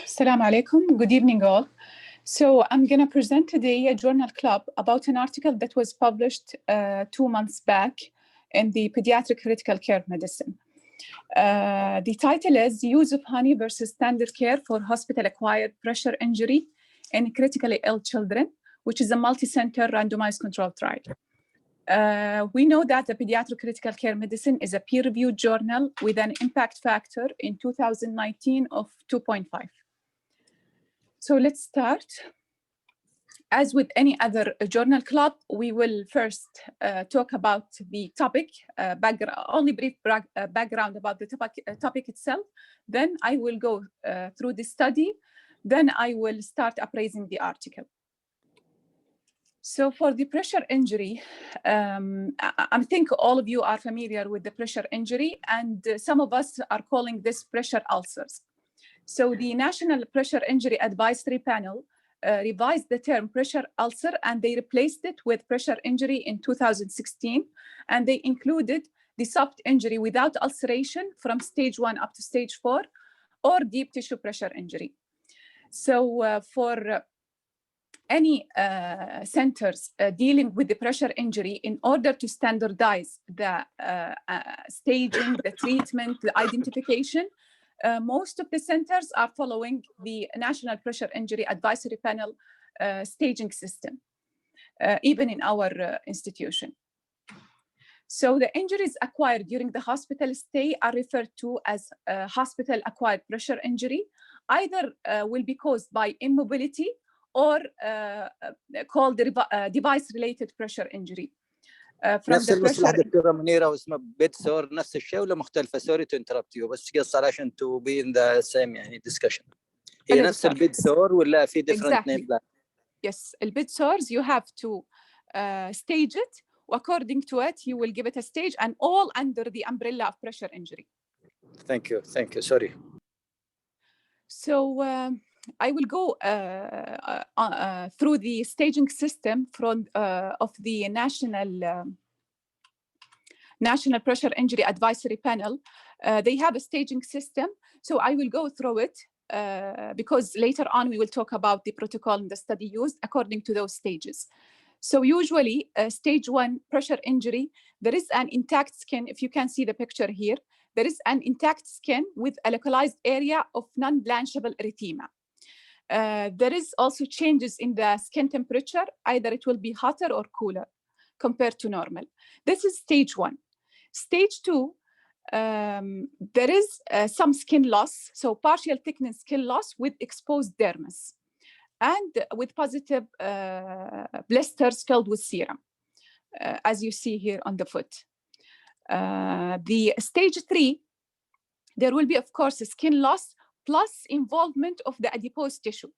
Assalamu alaikum. Good evening, all. So I'm going to present today a journal club about an article that was published 2 months back in the Pediatric Critical Care Medicine. The title is Use of Honey versus Standard Care for Hospital-Acquired Pressure Injury in Critically Ill Children, which is a multi-center randomized controlled trial. We know that the Pediatric Critical Care Medicine is a peer-reviewed journal with an impact factor in 2019 of 2.5. So let's start. As with any other journal club, we will first talk about the topic, only brief background about the topic itself. Then I will go through the study. Then I will start appraising the article. So for the pressure injury, I think all of you are familiar with the pressure injury, and some of us are calling this pressure ulcers. So the National Pressure Injury Advisory Panel revised the term pressure ulcer, and they replaced it with pressure injury in 2016, and they included the soft injury without ulceration from stage 1 up to stage 4, or deep tissue pressure injury. So for any centers dealing with the pressure injury, in order to standardize the staging, the treatment, the identification, most of the centers are following the National Pressure Injury Advisory Panel staging system, even in our institution. So the injuries acquired during the hospital stay are referred to as hospital-acquired pressure injury. Either will be caused by immobility or called device-related pressure injury. نفس المصطلح دكتورة منيرة واسمه بيد سور، نفس الشيء ولا مختلفة؟ سوري تو انتربت يو، بس قصر عشان تو بي ان ذا سيم يعني ديسكشن. هي نفس البيد سور ولا في different name؟ Yes, البيد سورز you have to stage it. According to it, you will give it a stage, and all under the umbrella of pressure injury. Thank you. Sorry. So I will go through the staging system of the National Pressure Injury Advisory Panel. They have a staging system, so I will go through it because later on we will talk about the protocol and the study used according to those stages. So usually, stage 1 pressure injury, there is an intact skin. If you can see the picture here, there is an intact skin with a localized area of non-blanchable erythema. There is also changes in the skin temperature. Either it will be hotter or cooler compared to normal. This is stage 1. Stage 2, there is some skin loss, so partial thickness skin loss with exposed dermis and with positive blisters filled with serum, as you see here on the foot. The stage 3, there will be, of course, a skin loss plus involvement of the adipose tissue.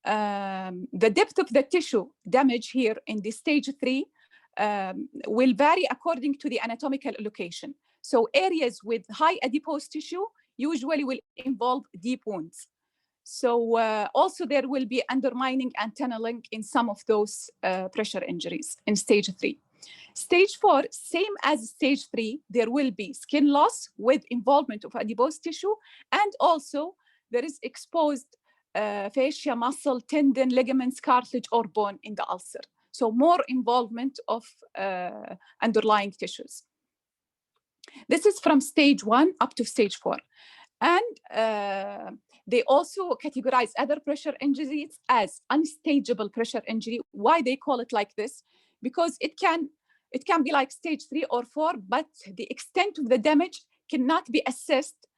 The depth of the tissue damage here in the stage 3 will vary according to the anatomical location. So areas with high adipose tissue usually will involve deep wounds. So also there will be undermining and tunneling in some of those pressure injuries in stage 3. Stage 4, same as stage 3, there will be skin loss with involvement of adipose tissue, and also there is exposed fascia, muscle, tendon, ligaments, cartilage, or bone in the ulcer. So more involvement of underlying tissues. This is from stage 1 up to stage 4. And they also categorize other pressure injuries as unstageable pressure injury. Why they call it like this? Because it can be like stage 3 or 4, but the extent of the damage cannot be assessed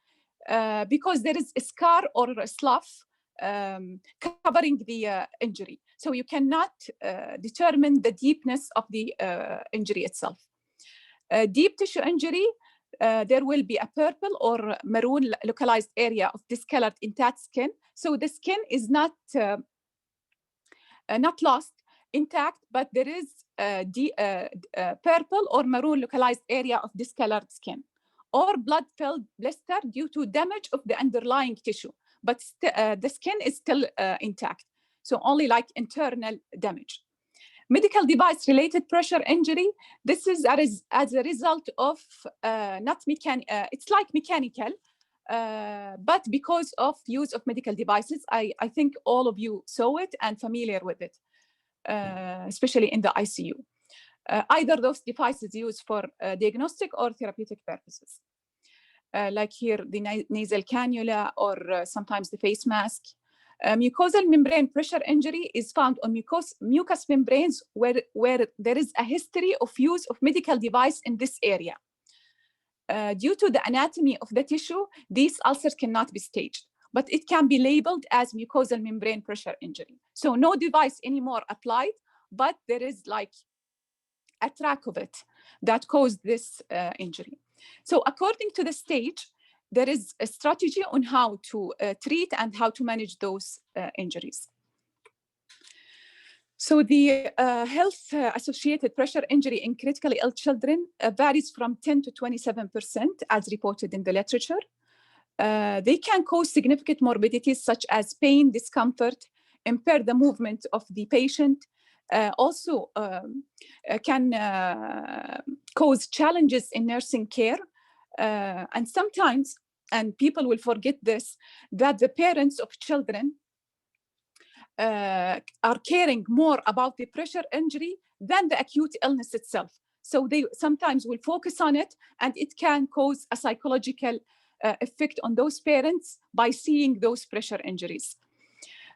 because there is a scar or a slough covering the injury. So you cannot determine the deepness of the injury itself. Deep tissue injury, there will be a purple or maroon localized area of discolored intact skin. So the skin is not lost, intact, but there is purple or maroon localized area of discolored skin, or blood-filled blister due to damage of the underlying tissue, but the skin is still intact. So only like internal damage. Medical device-related pressure injury, this is as a result of it's like mechanical, but because of use of medical devices, I think all of you saw it and familiar with it, especially in the ICU. Either those devices used for diagnostic or therapeutic purposes. Like here, the nasal cannula or sometimes the face mask. Mucosal membrane pressure injury is found on mucous membranes where there is a history of use of medical device in this area. Due to the anatomy of the tissue, these ulcers cannot be staged, but it can be labeled as mucosal membrane pressure injury. So no device anymore applied, but there is like a track of it that caused this injury. So according to the stage, there is a strategy on how to treat and how to manage those injuries. So the health-associated pressure injury in critically ill children varies from 10 to 27% as reported in the literature. They can cause significant morbidities such as pain, discomfort, impair the movement of the patient, also can cause challenges in nursing care. And sometimes, and people will forget this, that the parents of children are caring more about the pressure injury than the acute illness itself. So they sometimes will focus on it, and it can cause a psychological effect on those parents by seeing those pressure injuries.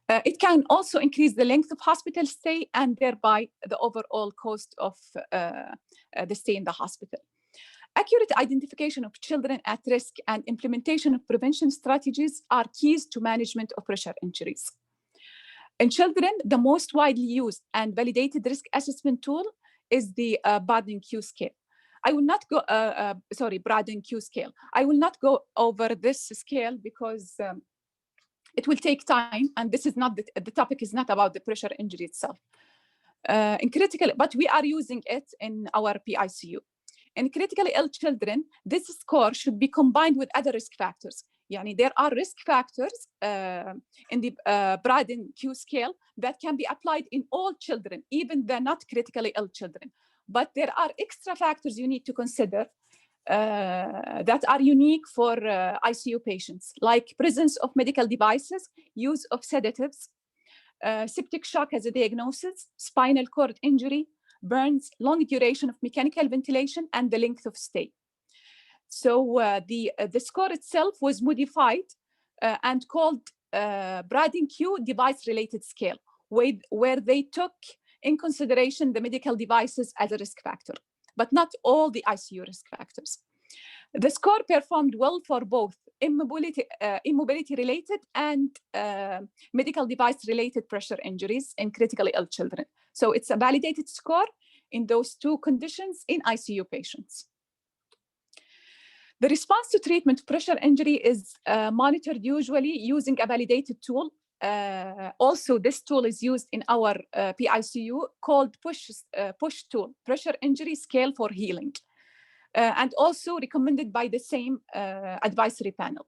It can also increase the length of hospital stay and thereby the overall cost of the stay in the hospital. Accurate identification of children at risk and implementation of prevention strategies are keys to management of pressure injuries. In children, the most widely used and validated risk assessment tool is the Braden-Q scale. I will not go, Braden-Q scale. I will not go over this scale because it will take time, and this is not the topic is not about the pressure injury itself. But we are using it in our PICU. In critically ill children, this score should be combined with other risk factors. There are risk factors in the Braden-Q scale that can be applied in all children, even the not critically ill children. But there are extra factors you need to consider that are unique for ICU patients, like presence of medical devices, use of sedatives, septic shock as a diagnosis, spinal cord injury, burns, long duration of mechanical ventilation, and the length of stay. So the score itself was modified and called Braden-Q device-related scale, where they took in consideration the medical devices as a risk factor, but not all the ICU risk factors. The score performed well for both immobility-related and medical device-related pressure injuries in critically ill children. So it's a validated score in those two conditions in ICU patients. The response to treatment pressure injury is monitored usually using a validated tool. Also, this tool is used in our PICU called PUSH tool, Pressure Injury Scale for Healing, and also recommended by the same advisory panel.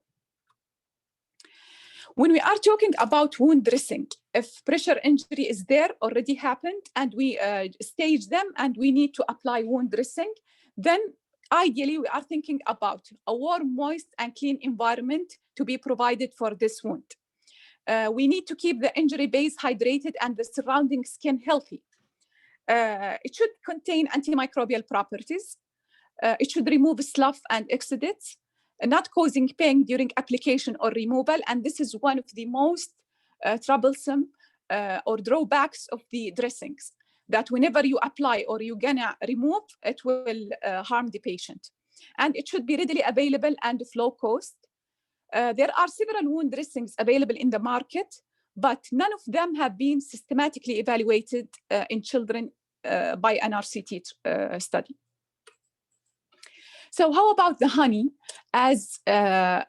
When we are talking about wound dressing, if pressure injury is there, already happened, and we stage them and we need to apply wound dressing, then ideally we are thinking about a warm, moist, and clean environment to be provided for this wound. We need to keep the injury base hydrated and the surrounding skin healthy. It should contain antimicrobial properties. It should remove slough and exudates, not causing pain during application or removal. And this is one of the most troublesome or drawbacks of the dressings, that whenever you apply or you're gonna remove, it will harm the patient. And it should be readily available and of low cost. There are several wound dressings available in the market, but none of them have been systematically evaluated in children by an RCT study. So how about the honey as a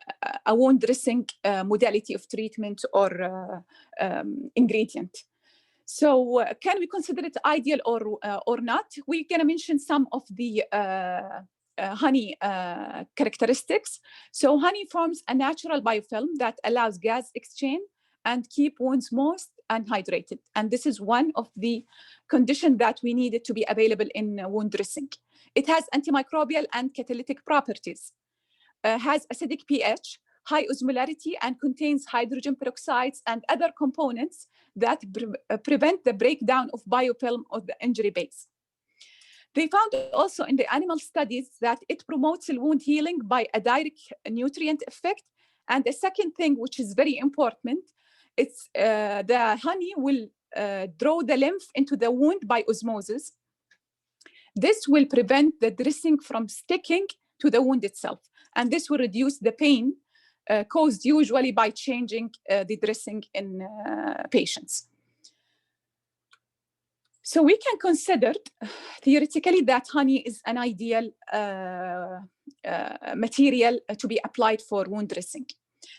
wound dressing modality of treatment or ingredient? So can we consider it ideal or not? We're gonna mention some of the honey characteristics. So honey forms a natural biofilm that allows gas exchange and keep wounds moist and hydrated. And this is one of the conditions that we needed to be available in wound dressing. It has antimicrobial and catalytic properties, has acidic pH, high osmolarity and contains hydrogen peroxides and other components that prevent the breakdown of biofilm of the injury base. They found also in the animal studies that it promotes wound healing by a direct nutrient effect. And the second thing, which is very important, it's the honey will draw the lymph into the wound by osmosis. This will prevent the dressing from sticking to the wound itself. And this will reduce the pain caused usually by changing the dressing in patients. So we can consider theoretically that honey is an ideal material to be applied for wound dressing.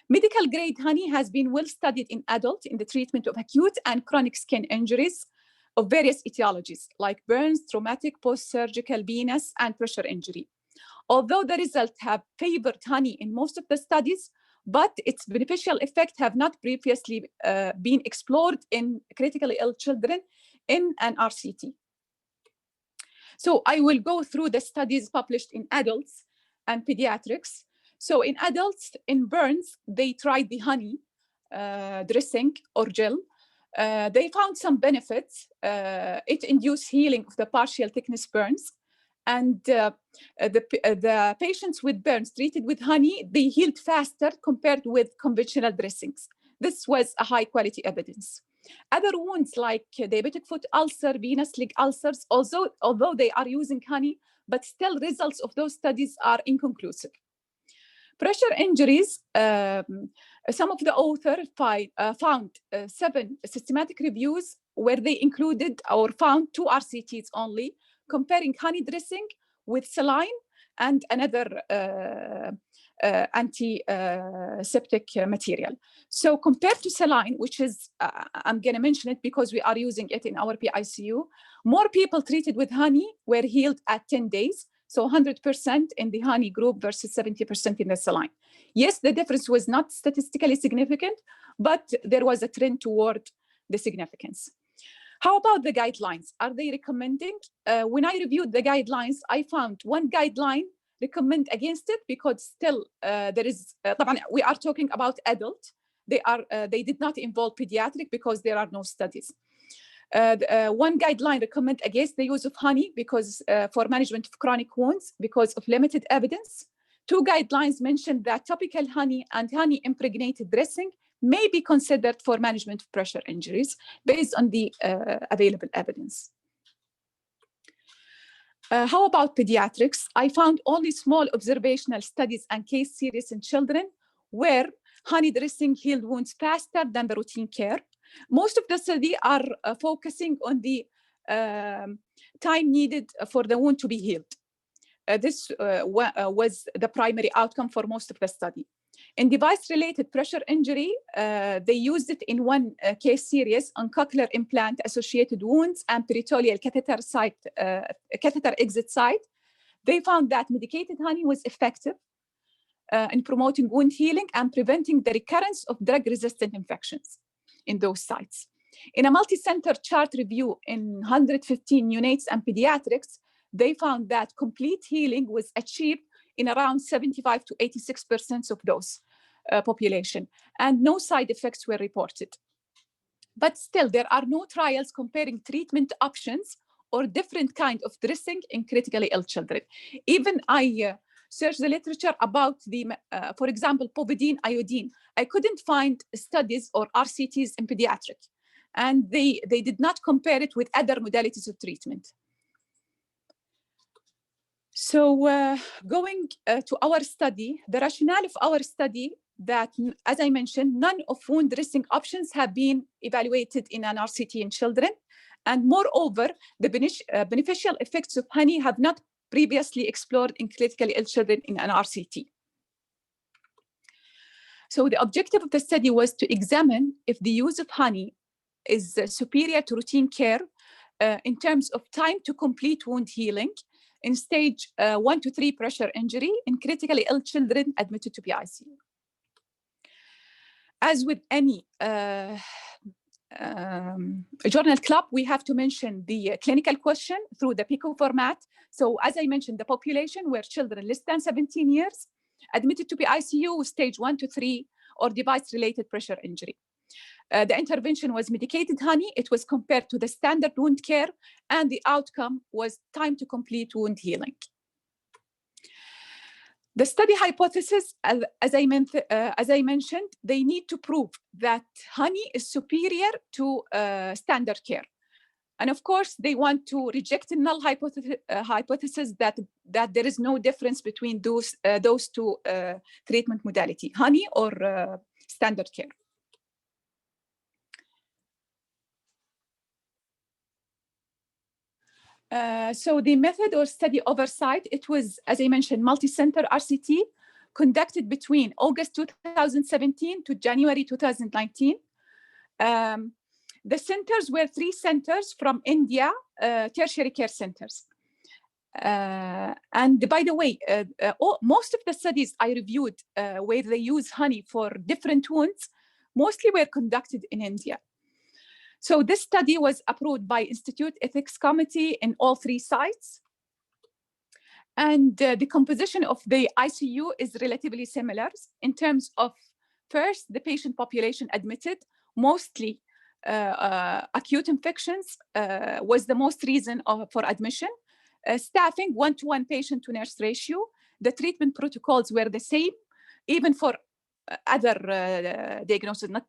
Medical grade honey has been well studied in adults in the treatment of acute and chronic skin injuries of various etiologies like burns, traumatic, post-surgical venous, and pressure injury. Although the results have favored honey in most of the studies, but its beneficial effect have not previously been explored in critically ill children in an RCT. So I will go through the studies published in adults and pediatrics. So in adults, in burns, they tried the honey dressing or gel. They found some benefits. It induced healing of the partial thickness burns. And the patients with burns treated with honey, they healed faster compared with conventional dressings. This was a high quality evidence. Other wounds like diabetic foot ulcer, venous leg ulcers, although they are using honey, but still results of those studies are inconclusive. Pressure injuries, some of the authors found 7 systematic reviews where they included or found 2 RCTs only, comparing honey dressing with saline and another antiseptic material. So compared to saline, which is, I'm going to mention it because we are using it in our PICU, more people treated with honey were healed at 10 days. So 100% in the honey group versus 70% in the saline. Yes, the difference was not statistically significant, but there was a trend toward the significance. How about the guidelines? Are they recommending? When I reviewed the guidelines, I found one guideline recommend against it because still there is, we are talking about adult. They did not involve pediatric because there are no studies. One guideline recommend against the use of honey because for management of chronic wounds because of limited evidence. 2 guidelines mentioned that topical honey and honey impregnated dressing may be considered for management of pressure injuries based on the available evidence. How about pediatrics? I found only small observational studies and case series in children where honey dressing healed wounds faster than the routine care. Most of the study are focusing on the time needed for the wound to be healed. This was the primary outcome for most of the study. In device-related pressure injury, they used it in one case series on cochlear implant-associated wounds and peritoneal catheter exit site. They found that medicated honey was effective in promoting wound healing and preventing the recurrence of drug-resistant infections in those sites. In a multi-center chart review in 115 neonates and pediatrics, they found that complete healing was achieved in around 75 to 86% of those population, and no side effects were reported. But still, there are no trials comparing treatment options or different kind of dressing in critically ill children. Even I searched the literature about the, for example, povidone iodine. I couldn't find studies or RCTs in pediatric, and they did not compare it with other modalities of treatment. So going to our study, the rationale of our study that, as I mentioned, none of wound dressing options have been evaluated in an RCT in children. And moreover, the beneficial effects of honey have not previously explored in critically ill children in an RCT. So the objective of the study was to examine if the use of honey is superior to routine care in terms of time to complete wound healing in stage 1 to 3 pressure injury in critically ill children admitted to PICU. As with any journal club, we have to mention the clinical question through the PICU format. So as I mentioned, the population were children less than 17 years, admitted to PICU with stage 1 to 3 or device-related pressure injury. The intervention was medicated honey. It was compared to the standard wound care, and the outcome was time to complete wound healing. The study hypothesis, as I mentioned, they need to prove that honey is superior to standard care. And of course, they want to reject the null hypothesis that there is no difference between those two treatment modality, honey or standard care. So the method or study oversight, it was, as I mentioned, multi-center RCT conducted between August 2017 to January 2019. The centers were 3 centers from India, tertiary care centers. And by the way, most of the studies I reviewed where they use honey for different wounds, mostly were conducted in India. So this study was approved by Institute Ethics Committee in all 3 sites. And the composition of the ICU is relatively similar in terms of, first, the patient population admitted, mostly acute infections was the most reason for admission. Staffing, 1-to-1 patient-to-nurse ratio. The treatment protocols were the same, even for other diagnoses, not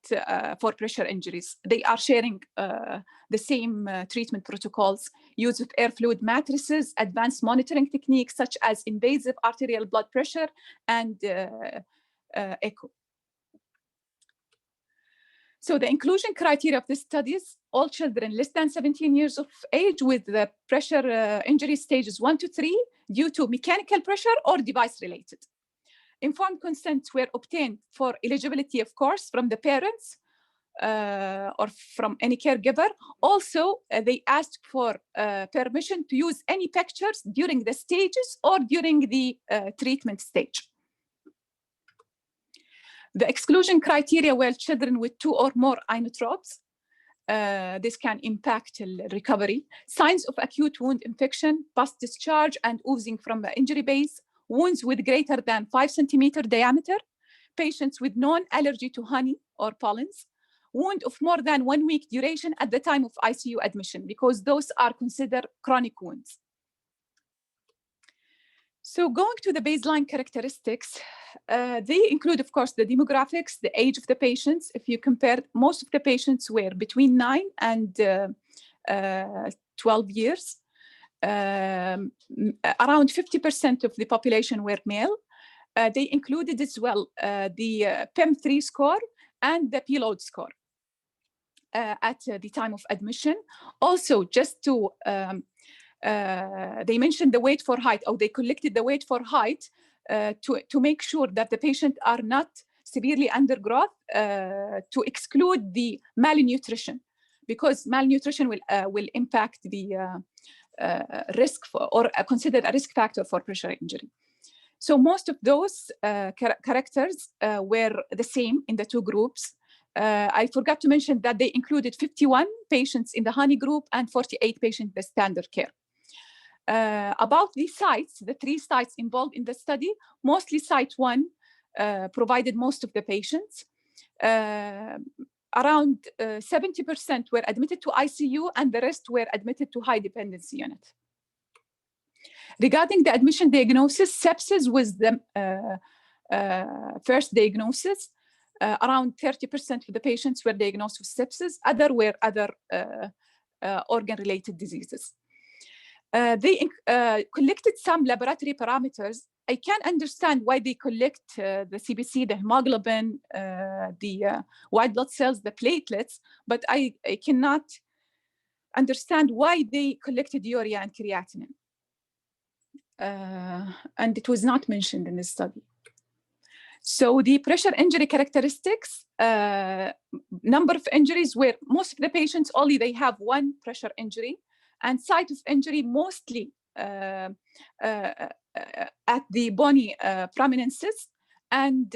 for pressure injuries. They are sharing the same treatment protocols, use of air fluid matrices, advanced monitoring techniques such as invasive arterial blood pressure and echo. So the inclusion criteria of the studies, all children less than 17 years of age with the pressure injury stages 1 to 3 due to mechanical pressure or device related. Informed consents were obtained for eligibility, of course, from the parents or from any caregiver. Also, they asked for permission to use any pictures during the stages or during the treatment stage. The exclusion criteria were children with 2 or more inotropes. This can impact recovery. Signs of acute wound infection, post-discharge and oozing from the injury base, wounds with greater than 5 centimeter diameter, patients with known allergy to honey or pollens, wound of more than 1 week duration at the time of ICU admission, because those are considered chronic wounds. So going to the baseline characteristics, they include, of course, the demographics, the age of the patients. If you compare, most of the patients were between 9 and 12 years. Around 50% of the population were male. They included as well the PEM3 score and the P-load score at the time of admission. Also, just to they mentioned the weight for height, or they collected the weight for height to make sure that the patients are not severely undergrowth, to exclude the malnutrition, because malnutrition will impact the risk for, or considered a risk factor for pressure injury. So most of those characters were the same in the 2 groups. I forgot to mention that they included 51 patients in the honey group and 48 patients in the standard care. About the sites, the 3 sites involved in the study, mostly site 1 provided most of the patients. Around 70% were admitted to ICU and the rest were admitted to high dependency unit. Regarding the admission diagnosis, sepsis was the first diagnosis. Around 30% of the patients were diagnosed with sepsis. Other were other organ-related diseases. They collected some laboratory parameters. I can understand why they collect the CBC, the hemoglobin, the white blood cells, the platelets, but I cannot understand why they collected urea and creatinine. And it was not mentioned in this study. So the pressure injury characteristics, number of injuries were, most of the patients only they have 1 pressure injury, and site of injury mostly at the bony prominences, and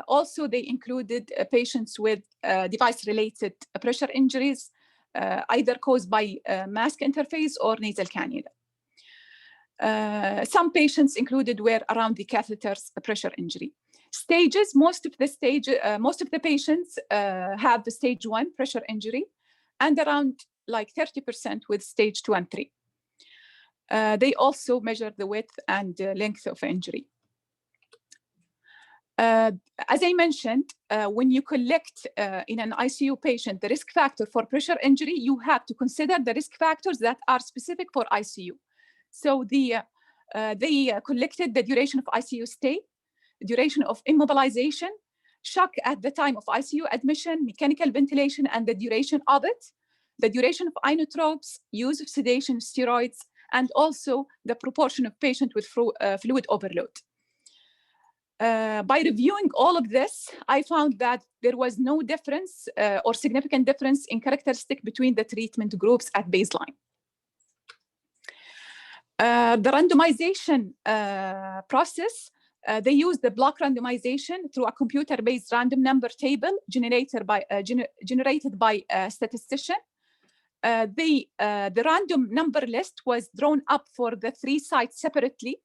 also they included patients with device-related pressure injuries, either caused by mask interface or nasal cannula. Some patients included were around the catheter's pressure injury. Stages, most of the patients have the stage 1 pressure injury, and around like 30% with stage 2 and 3. They also measure the width and length of injury. As I mentioned, when you collect in an ICU patient the risk factor for pressure injury, you have to consider the risk factors that are specific for ICU. So they collected the duration of ICU stay, duration of immobilization, shock at the time of ICU admission, mechanical ventilation, and the duration of it, the duration of inotropes, use of sedation, steroids, and also the proportion of patient with fluid overload. By reviewing all of this, I found that there was no difference or significant difference in characteristic between the treatment groups at baseline. The randomization process, they use the block randomization through a computer-based random number table generated by a statistician. The random number list was drawn up for the 3 sites separately.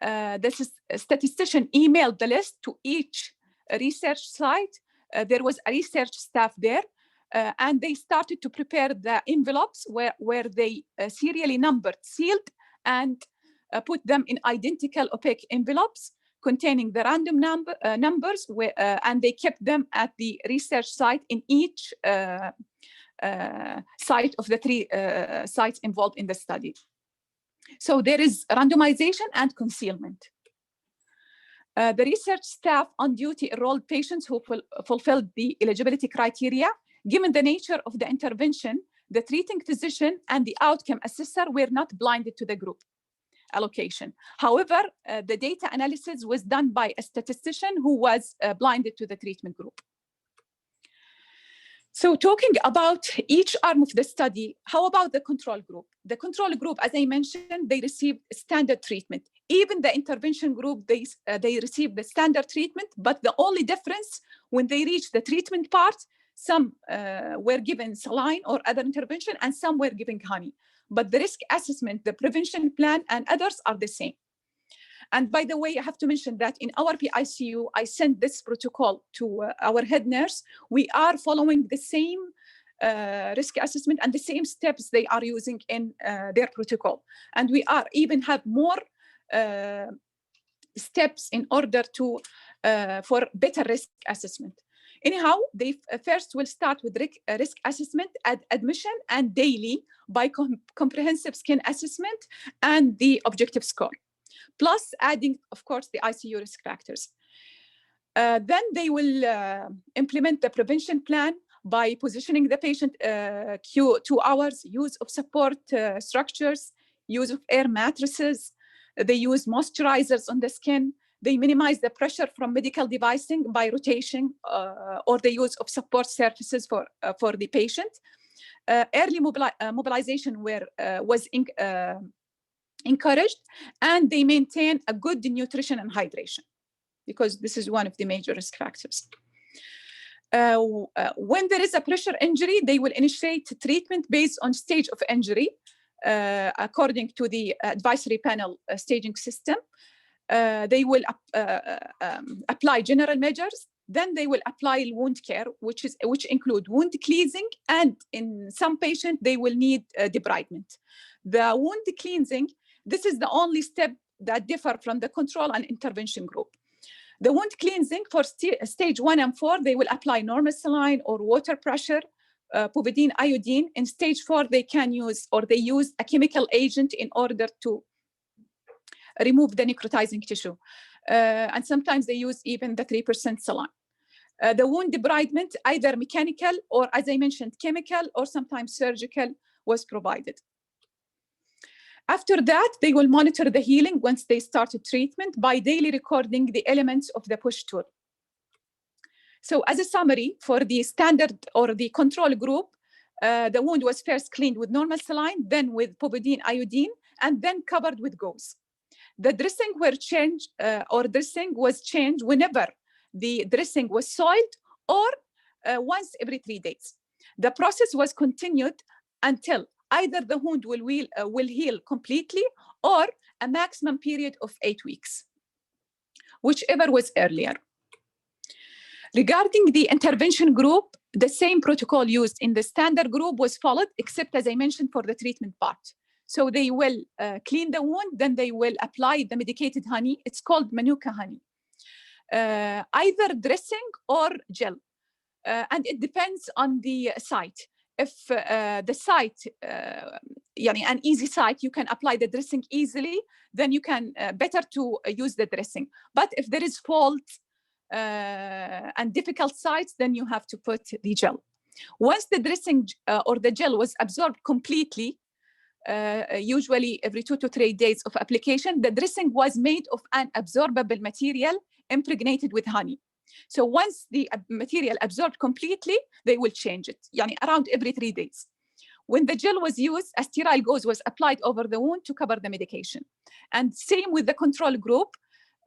The statistician emailed the list to each research site. There was a research staff there, and they started to prepare the envelopes where they serially numbered, sealed, and put them in identical opaque envelopes containing the random numbers, and they kept them at the research site in each site of the 3 sites involved in the study. So there is randomization and concealment. The research staff on duty enrolled patients who fulfilled the eligibility criteria. Given the nature of the intervention, the treating physician and the outcome assessor were not blinded to the group allocation. However, the data analysis was done by a statistician who was blinded to the treatment group. So talking about each arm of the study, how about the control group? The control group, as I mentioned, they received standard treatment. Even the intervention group, they received the standard treatment, but the only difference when they reached the treatment part, some were given saline or other intervention, and some were given honey. But the risk assessment, the prevention plan, and others are the same. And by the way, I have to mention that in our PICU, I sent this protocol to our head nurse. We are following the same risk assessment and the same steps they are using in their protocol. And we are even have more steps in order to for better risk assessment. Anyhow, they first will start with risk assessment at admission and daily by comprehensive skin assessment and the objective score, plus adding, of course, the ICU risk factors. Then they will implement the prevention plan by positioning the patient Q2 hours, use of support structures, use of air mattresses. They use moisturizers on the skin. They minimize the pressure from medical devising by rotation or the use of support surfaces for the patient. Early mobilization was encouraged, and they maintain a good nutrition and hydration, because this is one of the major risk factors. When there is a pressure injury, they will initiate treatment based on stage of injury, according to the advisory panel staging system. They will apply general measures. Then they will apply wound care, which include wound cleansing, and in some patients, they will need debridement. The wound cleansing, this is the only step that differ from the control and intervention group. The wound cleansing for stage 1 and 4, they will apply normal saline or water pressure, povidone, iodine. In stage 4, they can use, or they use a chemical agent in order to remove the necrotizing tissue. And sometimes they use even the 3% saline. The wound debridement, either mechanical or, as I mentioned, chemical, or sometimes surgical, was provided. After that, they will monitor the healing once they started treatment by daily recording the elements of the push tool. So as a summary, for the standard or the control group, the wound was first cleaned with normal saline, then with povidone iodine, and then covered with gauze. The dressing was changed whenever the dressing was soiled or once every 3 days. The process was continued until either the wound will heal completely or a maximum period of 8 weeks, whichever was earlier. Regarding the intervention group, the same protocol used in the standard group was followed, except as I mentioned for the treatment part. So they will clean the wound, then they will apply the medicated honey. It's called Manuka honey. Either dressing or gel. And it depends on the site. If the site, an easy site, you can apply the dressing easily, then you can better to use the dressing. But if there is fault and difficult sites, then you have to put the gel. Once the dressing or the gel was absorbed completely, usually every 2 to 3 days of application, the dressing was made of an absorbable material impregnated with honey. So once the material absorbed completely, they will change it, around every 3 days. When the gel was used, a sterile gauze was applied over the wound to cover the medication. And same with the control group,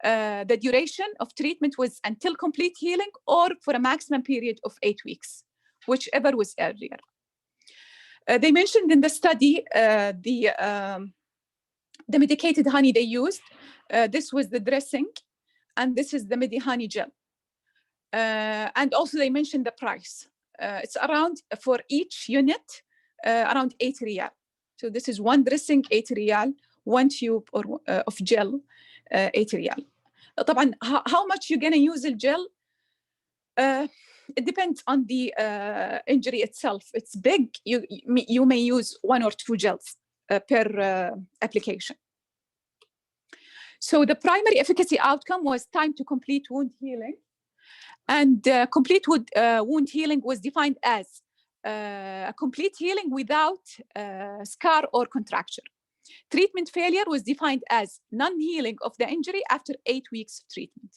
the duration of treatment was until complete healing or for a maximum period of 8 weeks, whichever was earlier. They mentioned in the study the medicated honey they used. This was the dressing, and this is the Medi-honey gel. And also they mentioned the price. It's around, for each unit, around 8 riyal. So this is one dressing, 8 riyal, one tube of gel, 8 riyal. طبعا how much you're gonna use the gel? It depends on the injury itself. It's big, you may use 1 or 2 gels per application. So the primary efficacy outcome was time to complete wound healing. And complete wound healing was defined as a complete healing without scar or contracture. Treatment failure was defined as non-healing of the injury after 8 weeks of treatment.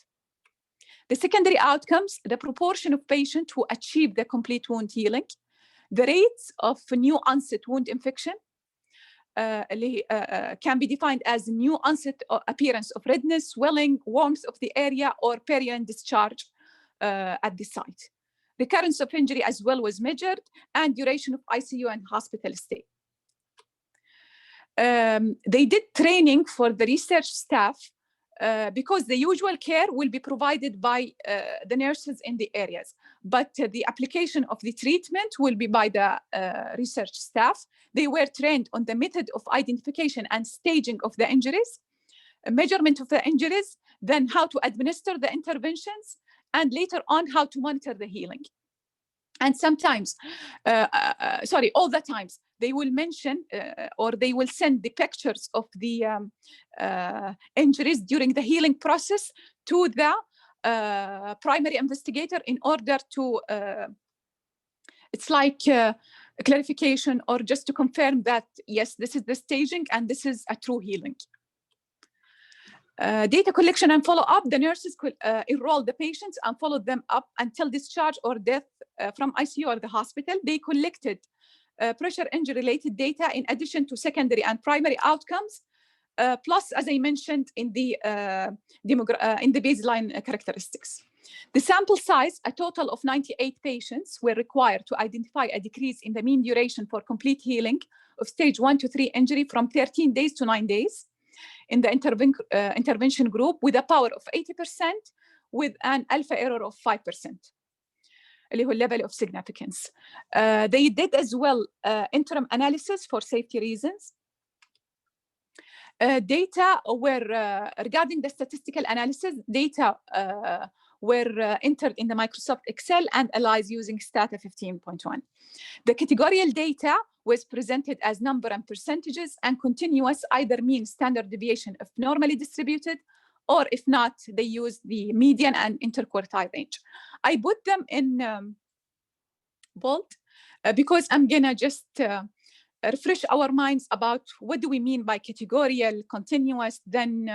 The secondary outcomes, the proportion of patients who achieved the complete wound healing, the rates of new onset wound infection can be defined as new onset appearance of redness, swelling, warmth of the area, or periurine discharge at the site. Recurrence of injury as well was measured, and duration of ICU and hospital stay. They did training for the research staff because the usual care will be provided by the nurses in the areas, but the application of the treatment will be by the research staff. They were trained on the method of identification and staging of the injuries, measurement of the injuries, then how to administer the interventions, and later on how to monitor the healing. And sometimes, all the times, they will mention or they will send the pictures of the injuries during the healing process to the primary investigator in order to, it's like a clarification or just to confirm that, yes, this is the staging and this is a true healing. Data collection and follow-up, the nurses could enroll the patients and follow them up until discharge or death from ICU or the hospital. They collected pressure injury-related data in addition to secondary and primary outcomes, plus, as I mentioned, in the baseline characteristics. The sample size, a total of 98 patients, were required to identify a decrease in the mean duration for complete healing of stage 1 to 3 injury from 13 days to 9 days. In the intervention group with a power of 80% with an alpha error of 5%, اللي هو level of significance. They did as well interim analysis for safety reasons. Data were, regarding the statistical analysis, data were entered in the Microsoft Excel and analyzed using Stata 15.1. The categorical data was presented as number and percentages and continuous, either mean standard deviation if normally distributed, or if not, they used the median and interquartile range. I put them in bold because I'm gonna just refresh our minds about what do we mean by categorical, continuous. Then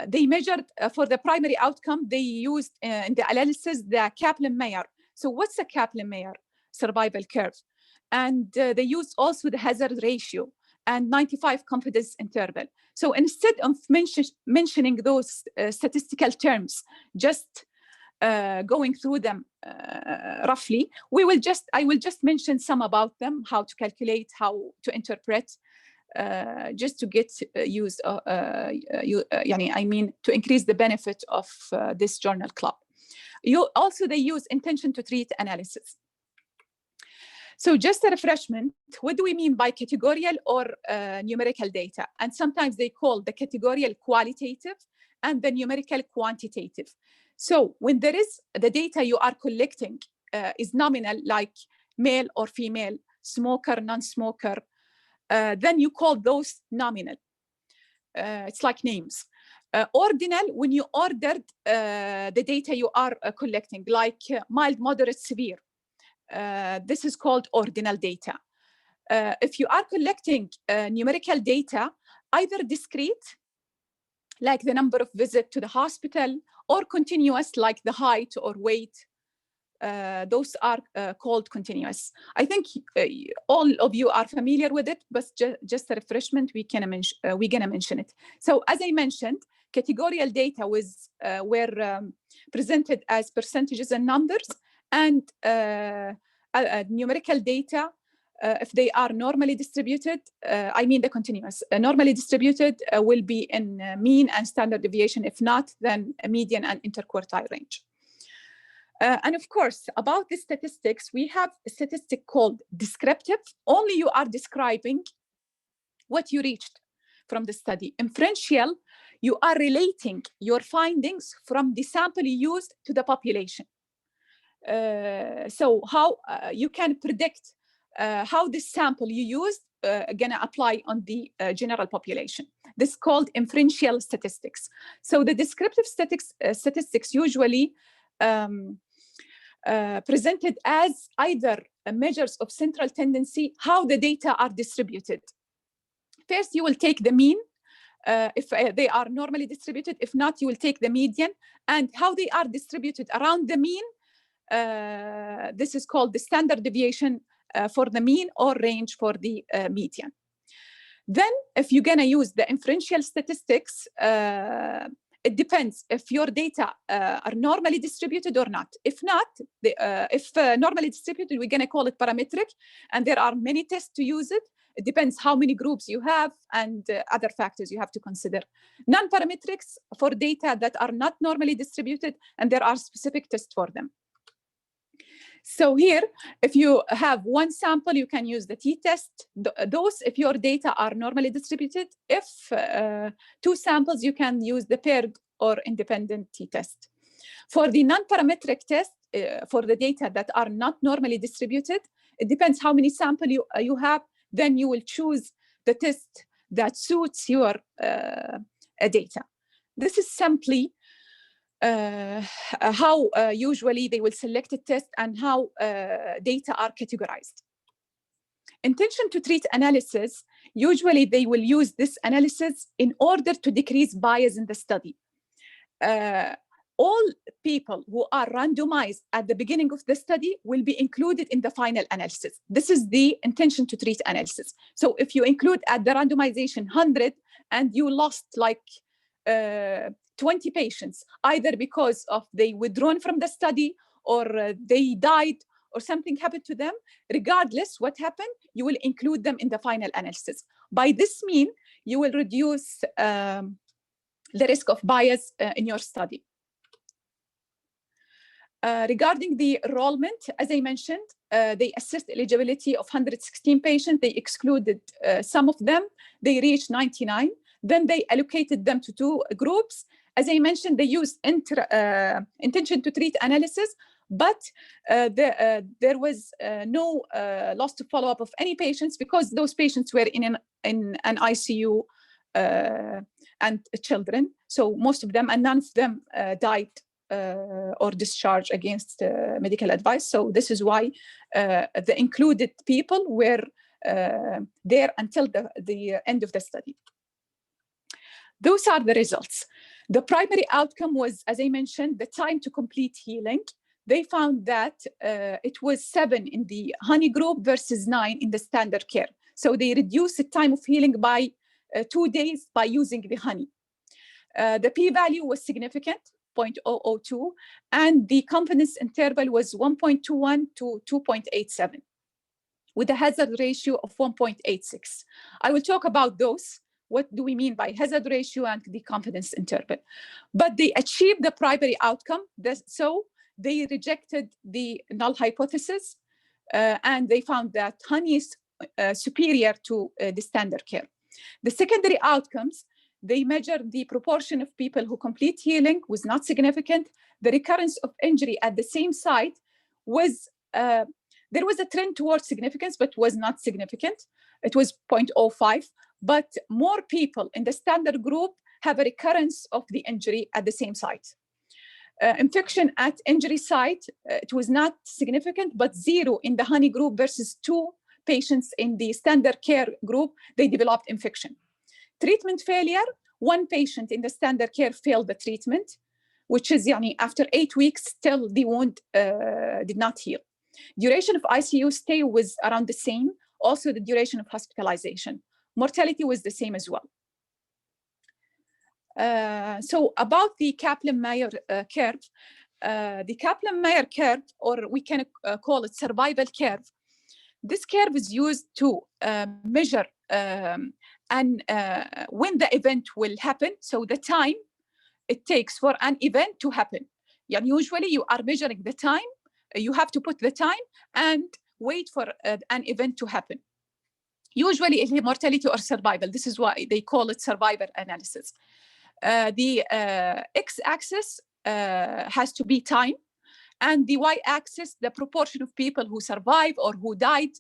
they measured for the primary outcome, they used in the analysis the Kaplan-Meier. So what's a Kaplan-Meier survival curve? And they used also the hazard ratio and 95 confidence interval. So instead of mentioning those statistical terms, just going through them roughly, I will just mention some about them, how to calculate, how to interpret, just to get used, to increase the benefit of this journal club. They use intention to treat analysis. So just a refreshment, what do we mean by categorical or numerical data? And sometimes they call the categorical qualitative and the numerical quantitative. So when there is the data you are collecting is nominal, like male or female, smoker, non-smoker, then you call those nominal. It's like names. Ordinal, when you ordered the data you are collecting, like mild, moderate, severe. This is called ordinal data. If you are collecting numerical data, either discrete, like the number of visits to the hospital, or continuous, like the height or weight, those are called continuous. I think all of you are familiar with it, but just a refreshment, we're gonna mention it. So as I mentioned, categorical data were presented as percentages and numbers, and numerical data, if they are normally distributed, the continuous, normally distributed will be in mean and standard deviation. If not, then a median and interquartile range. And of course, about the statistics, we have a statistic called descriptive. Only you are describing what you reached from the study. Inferential, you are relating your findings from the sample you used to the population. So how you can predict how this sample you used gonna apply on the general population. This is called inferential statistics. So the descriptive statistics usually presented as either measures of central tendency, how the data are distributed. First, you will take the mean, if they are normally distributed. If not, you will take the median, and how they are distributed around the mean. This is called the standard deviation for the mean, or range for the median. Then, if you're gonna use the inferential statistics, it depends if your data are normally distributed or not. If not, if normally distributed, we're gonna call it parametric, and there are many tests to use it. It depends how many groups you have and other factors you have to consider. Non-parametrics for data that are not normally distributed, and there are specific tests for them. So here, if you have one sample, you can use the t-test. Those, if your data are normally distributed. If two samples, you can use the paired or independent t-test. For the non-parametric test, for the data that are not normally distributed, it depends how many samples you have. Then you will choose the test that suits your data. This is simply how usually they will select a test and how data are categorized. Intention to treat analysis, usually they will use this analysis in order to decrease bias in the study. All people who are randomized at the beginning of the study will be included in the final analysis. This is the intention to treat analysis. So if you include at the randomization 100 and you lost like 20 patients, either because of they withdrawn from the study or they died or something happened to them, regardless what happened, you will include them in the final analysis. By this mean, you will reduce the risk of bias in your study. Regarding the enrollment, as I mentioned, they assessed eligibility of 116 patients. They excluded some of them. They reached 99. Then they allocated them to two groups. As I mentioned, they used intention to treat analysis, but there was no loss to follow-up of any patients because those patients were in an ICU and children. So most of them, and none of them died or discharged against medical advice. So this is why the included people were there until the end of the study. Those are the results. The primary outcome was, as I mentioned, the time to complete healing. They found that it was 7 in the honey group versus 9 in the standard care. So they reduced the time of healing by 2 days by using the honey. The p-value was significant, 0.002, and the confidence interval was 1.21 to 2.87, with a hazard ratio of 1.86. I will talk about those. What do we mean by hazard ratio and the confidence interval? But they achieved the primary outcome. So they rejected the null hypothesis, and they found that honey is superior to the standard care. The secondary outcomes, they measured the proportion of people who complete healing was not significant. The recurrence of injury at the same site was, there was a trend towards significance, but was not significant. It was 0.05, but more people in the standard group have a recurrence of the injury at the same site. Infection at injury site, it was not significant, but 0 in the honey group versus 2 patients in the standard care group, they developed infection. Treatment failure, 1 patient in the standard care failed the treatment, which is after 8 weeks, still the wound did not heal. Duration of ICU stay was around the same. Also the duration of hospitalization. Mortality was the same as well. So about the Kaplan-Meier curve, the Kaplan-Meier curve, or we can call it survival curve, this curve is used to measure when the event will happen, so the time it takes for an event to happen. Usually you are measuring the time, you have to put the time and wait for an event to happen. Usually it's mortality or survival. This is why they call it survival analysis. The x-axis has to be time, and the y-axis, the proportion of people who survive or who died,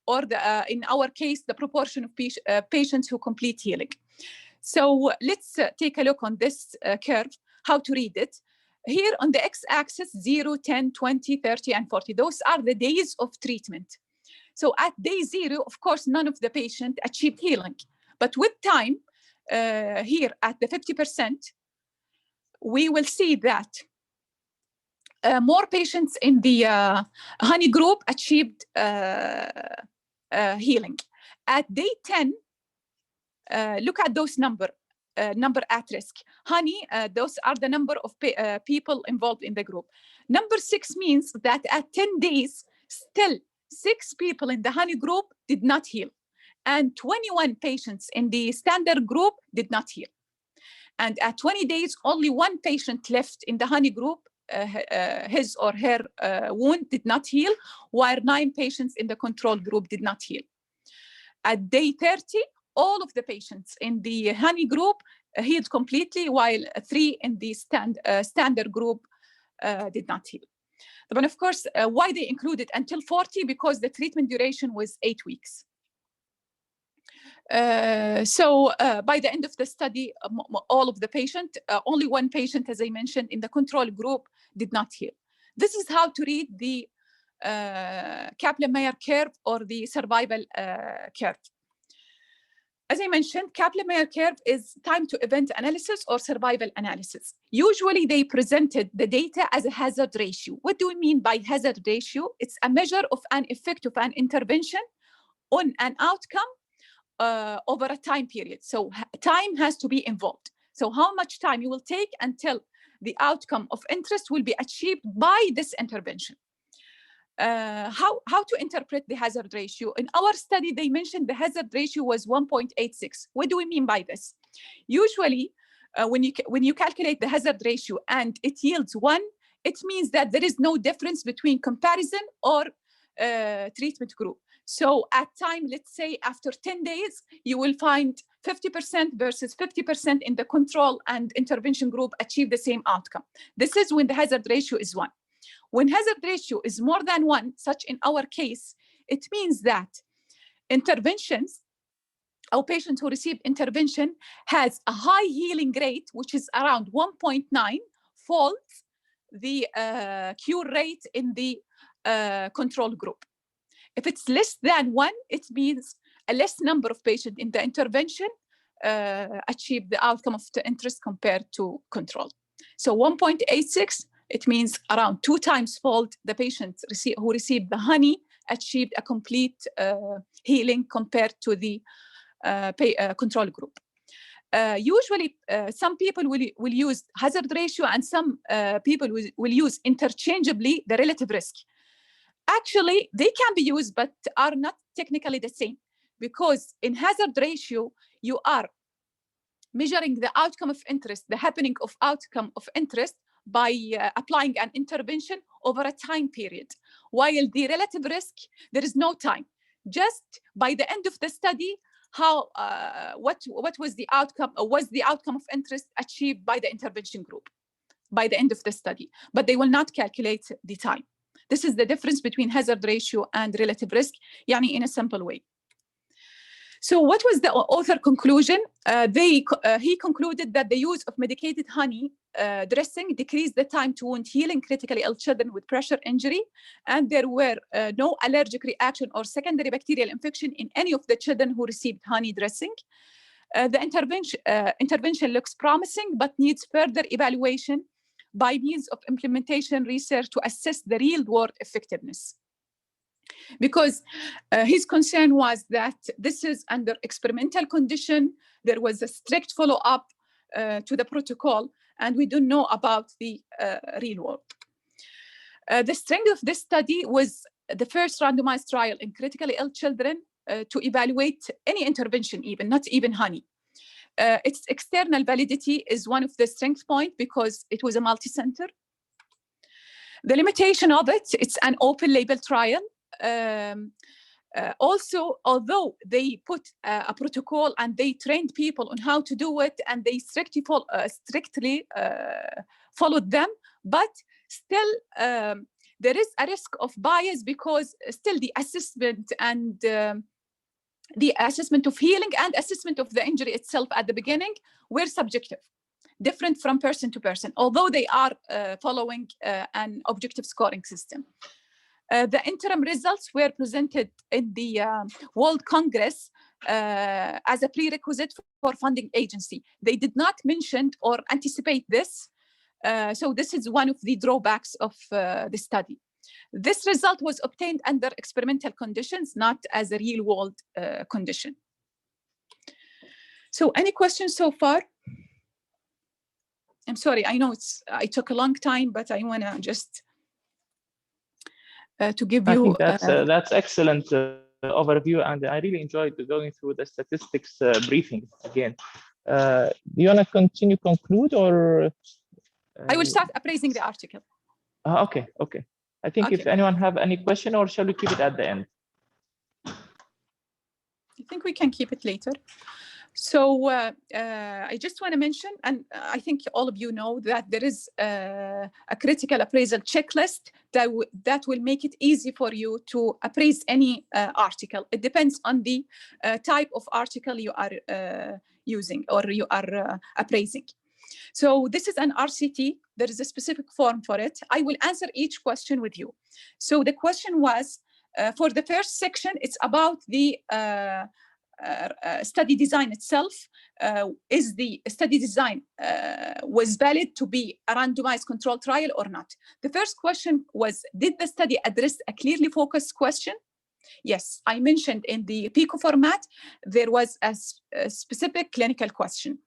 or in our case, the proportion of patients who complete healing. So let's take a look on this curve, how to read it. Here on the x-axis, 0, 10, 20, 30, and 40. Those are the days of treatment. So at day 0, of course, none of the patient achieved healing. But with time, here at the 50%, we will see that more patients in the honey group achieved healing. At day 10, look at those number at risk. Honey, those are the number of people involved in the group. Number 6 means that at 10 days, still 6 people in the honey group did not heal, and 21 patients in the standard group did not heal. And at 20 days, only 1 patient left in the honey group, his or her wound did not heal, while 9 patients in the control group did not heal. At day 30, all of the patients in the honey group healed completely, while 3 in the standard group did not heal. But of course, why they included until 40? Because the treatment duration was 8 weeks. So by the end of the study, all of the patients, only 1 patient, as I mentioned, in the control group did not heal. This is how to read the Kaplan-Meier curve or the survival curve. As I mentioned, Kaplan-Meier curve is time to event analysis or survival analysis. Usually they presented the data as a hazard ratio. What do we mean by hazard ratio? It's a measure of an effect of an intervention on an outcome over a time period. So time has to be involved. So how much time you will take until the outcome of interest will be achieved by this intervention. How to interpret the hazard ratio? In our study, they mentioned the hazard ratio was 1.86. What do we mean by this? Usually, when you calculate the hazard ratio and it yields 1, it means that there is no difference between comparison or treatment group. So at time, let's say after 10 days, you will find 50% versus 50% in the control and intervention group achieve the same outcome. This is when the hazard ratio is 1. When hazard ratio is more than 1, such in our case, it means that interventions, our patients who receive intervention has a high healing rate, which is around 1.9 folds the cure rate in the control group. If it's less than 1, it means a less number of patients in the intervention achieve the outcome of the interest compared to control. So 1.86, it means around 2 times fold the patients who received the honey achieved a complete healing compared to the control group. Usually, some people will use hazard ratio and some people will use interchangeably the relative risk. Actually, they can be used, but are not technically the same, because in hazard ratio, you are measuring the outcome of interest, the happening of outcome of interest by applying an intervention over a time period. While the relative risk, there is no time. Just by the end of the study, how what was the outcome, or was the outcome of interest achieved by the intervention group by the end of the study, but they will not calculate the time. This is the difference between hazard ratio and relative risk, yani in a simple way. So what was the author conclusion? He concluded that the use of medicated honey dressing decreased the time to wound healing critically ill children with pressure injury, and there were no allergic reaction or secondary bacterial infection in any of the children who received honey dressing. The intervention looks promising, but needs further evaluation by means of implementation research to assess the real-world effectiveness. Because his concern was that this is under experimental condition, there was a strict follow-up to the protocol, and we don't know about the real world. The strength of this study was the first randomized trial in critically ill children to evaluate any intervention, even not even honey. Its external validity is one of the strength points because it was a multi-center. The limitation of it, it's an open label trial. Also, although they put a protocol and they trained people on how to do it, and they strictly followed them, but still there is a risk of bias, because still the assessment and the assessment of healing and assessment of the injury itself at the beginning were subjective, different from person to person, although they are following an objective scoring system. The interim results were presented in the World Congress as a prerequisite for funding agency. They did not mention or anticipate this, so this is one of the drawbacks of the study. This result was obtained under experimental conditions, not as a real-world condition. So any questions so far? I'm sorry, I know I took a long time, but I want to just to give you... I think that's excellent overview, and I really enjoyed going through the statistics briefing again. Do you want to continue, conclude, or... I will start appraising the article. Okay. I think if anyone have any question, or shall we keep it at the end? I think we can keep it later. So I just want to mention, and I think all of you know, that there is a critical appraisal checklist that will make it easy for you to appraise any article. It depends on the type of article you are using or you are appraising. So this is an RCT. There is a specific form for it. I will answer each question with you. So the question was, for the first section, it's about the study design itself. Is the study design was valid to be a randomized controlled trial or not? The first question was, did the study address a clearly focused question? Yes, I mentioned in the PICU format, there was a specific clinical question.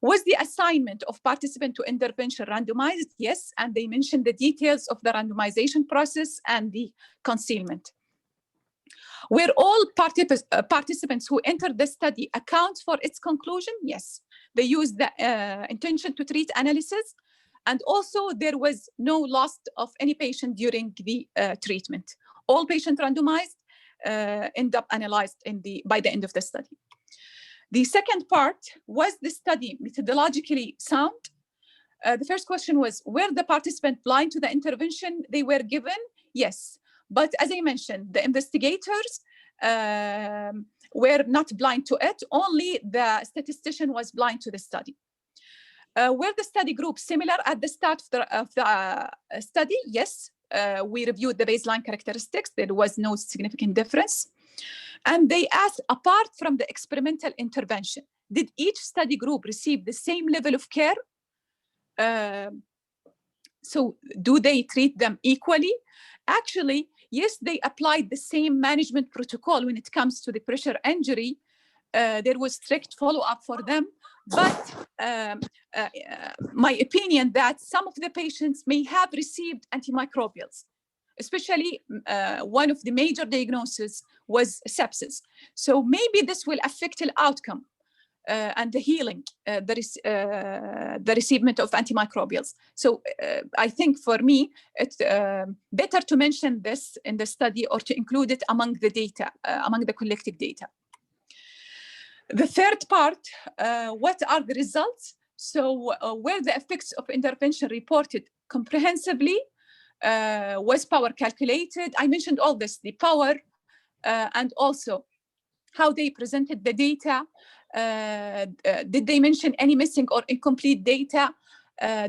Was the assignment of participant to intervention randomized? Yes, and they mentioned the details of the randomization process and the concealment. Were all participants who entered the study account for its conclusion? Yes. They used the intention to treat analysis, and also there was no loss of any patient during the treatment. All patients randomized end up analyzed by the end of the study. The second part, was the study methodologically sound? The first question was, were the participants blind to the intervention they were given? Yes. But as I mentioned, the investigators were not blind to it. Only the statistician was blind to the study. Were the study groups similar at the start of the study? Yes. We reviewed the baseline characteristics. There was no significant difference. And they asked, apart from the experimental intervention, did each study group receive the same level of care? So do they treat them equally? Actually, yes, they applied the same management protocol when it comes to the pressure injury. There was strict follow-up for them. But my opinion that some of the patients may have received antimicrobials. especially one of the major diagnoses was sepsis. So maybe this will affect the outcome and the healing, the receivement of antimicrobials. So I think for me, it's better to mention this in the study or to include it among the data, among the collected data. The third part, what are the results? So where the effects of intervention reported comprehensively, was power calculated? I mentioned all this, the power, and also how they presented the data. Did they mention any missing or incomplete data?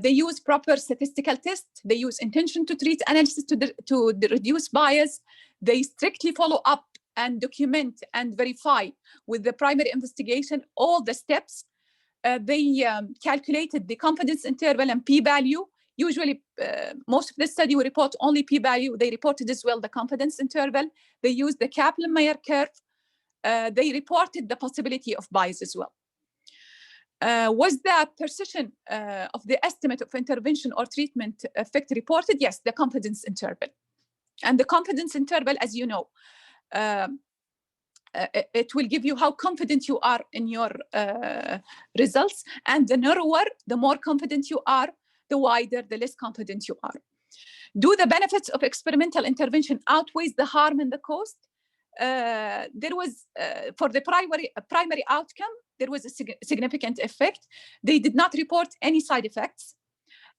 They use proper statistical tests. They use intention to treat analysis to reduce bias. They strictly follow up and document and verify with the primary investigation all the steps. They calculated the confidence interval and p-value. Usually, most of the study will report only p-value. They reported as well the confidence interval. They used the Kaplan-Meier curve. They reported the possibility of bias as well. Was the precision of the estimate of intervention or treatment effect reported? Yes, the confidence interval. And the confidence interval, as you know, it will give you how confident you are in your results. And the narrower, the more confident you are, the wider, the less confident you are. Do the benefits of experimental intervention outweigh the harm and the cost? There was, for the primary outcome, there was a significant effect. They did not report any side effects.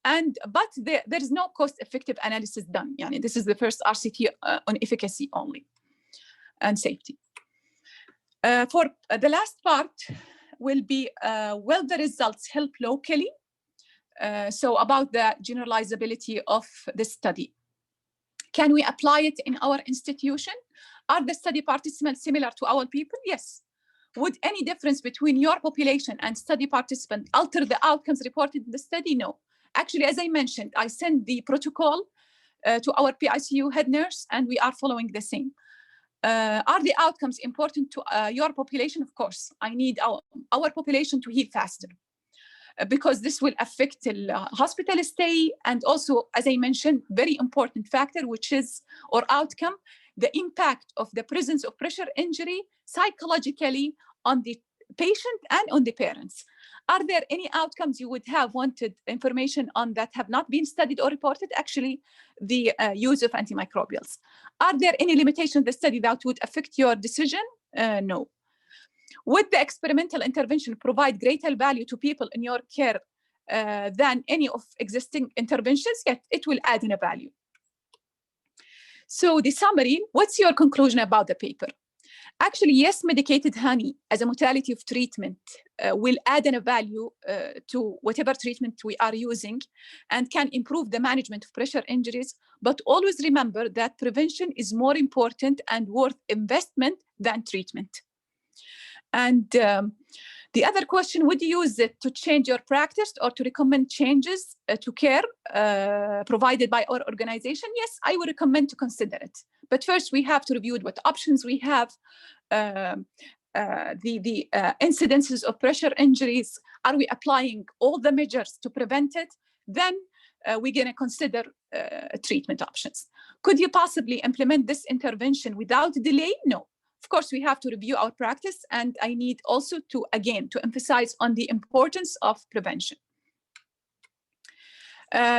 But there is no cost-effective analysis done. Yani this is the first RCT on efficacy only and safety. For the last part will be, will the results help locally? So about the generalizability of the study. Can we apply it in our institution? Are the study participants similar to our people? Yes. Would any difference between your population and study participant alter the outcomes reported in the study? No. Actually, as I mentioned, I sent the protocol to our PICU head nurse, and we are following the same. Are the outcomes important to your population? Of course. I need our population to heal faster because this will affect the hospital stay, and also, as I mentioned, very important factor, which is, or outcome, the impact of the presence of pressure injury psychologically on the patient and on the parents. Are there any outcomes you would have wanted information on that have not been studied or reported? Actually, the use of antimicrobials. Are there any limitations in the study that would affect your decision? No. Would the experimental intervention provide greater value to people in your care than any of existing interventions? Yet it will add in a value. So the summary, what's your conclusion about the paper? Actually, yes, medicated honey as a modality of treatment will add in a value to whatever treatment we are using and can improve the management of pressure injuries. But always remember that prevention is more important and worth investment than treatment. And the other question, would you use it to change your practice or to recommend changes to care provided by our organization? Yes, I would recommend to consider it. But first, we have to review what options we have, the incidences of pressure injuries. Are we applying all the measures to prevent it? Then we're going to consider treatment options. Could you possibly implement this intervention without delay? No. Of course, we have to review our practice, and I need also to, again, to emphasize on the importance of prevention.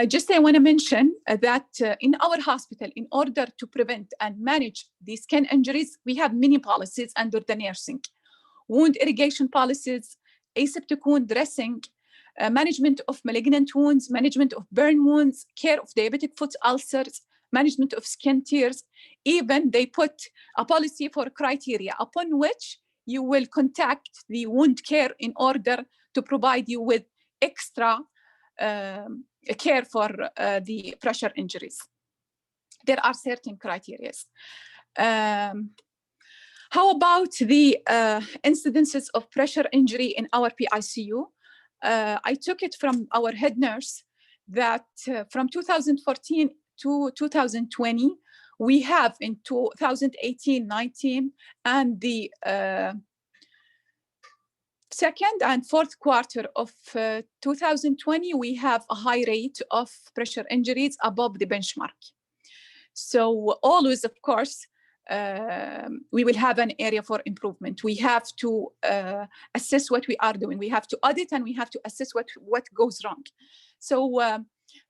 Just I want to mention that in our hospital, in order to prevent and manage these skin injuries, we have many policies under the nursing. Wound irrigation policies, aseptic wound dressing, management of malignant wounds, management of burn wounds, care of diabetic foot ulcers, management of skin tears. Even they put a policy for criteria upon which you will contact the wound care in order to provide you with extra care for the pressure injuries. There are certain criteria. How about the incidences of pressure injury in our PICU? I took it from our head nurse that from 2014 to 2020, we have in 2018-19 and the second and fourth quarter of 2020, we have a high rate of pressure injuries above the benchmark. So always, of course, we will have an area for improvement. We have to assess what we are doing. We have to audit and we have to assess what goes wrong. So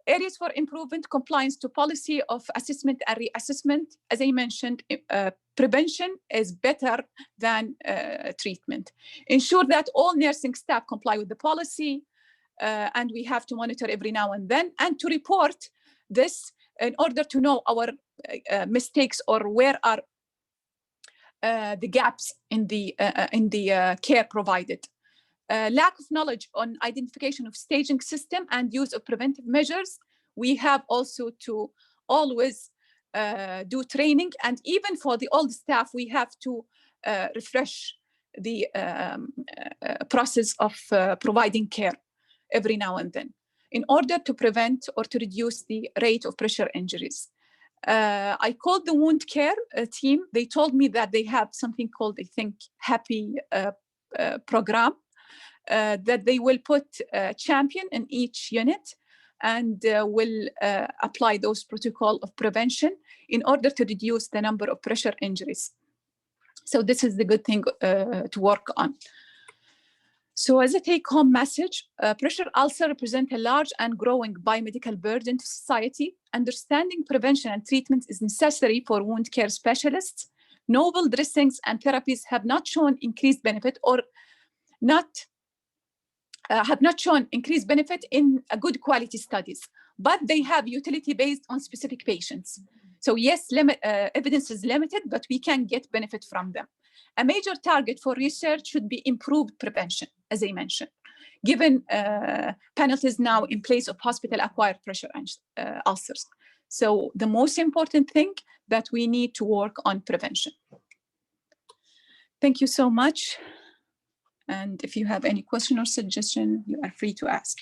areas for improvement: compliance to policy of assessment and reassessment. As I mentioned, prevention is better than treatment. Ensure that all nursing staff comply with the policy, and we have to monitor every now and then, and to report this in order to know our mistakes or where are the gaps in the care provided. Lack of knowledge on identification of staging system and use of preventive measures. We have also to always do training, and even for the old staff, we have to refresh the process of providing care every now and then in order to prevent or to reduce the rate of pressure injuries. I called the wound care team. They told me that they have something called, I think, Happy program, that they will put a champion in each unit and will apply those protocols of prevention in order to reduce the number of pressure injuries. So this is the good thing to work on. So as a take-home message, pressure ulcer represent a large and growing biomedical burden to society. Understanding prevention and treatment is necessary for wound care specialists. Novel dressings and therapies have not shown increased benefit or have not shown increased benefit in good quality studies, but they have utility based on specific patients. So yes, evidence is limited, but we can get benefit from them. A major target for research should be improved prevention, as I mentioned, given penalties now in place of hospital-acquired pressure ulcers. So the most important thing that we need to work on prevention. Thank you so much. And if you have any question or suggestion, you are free to ask.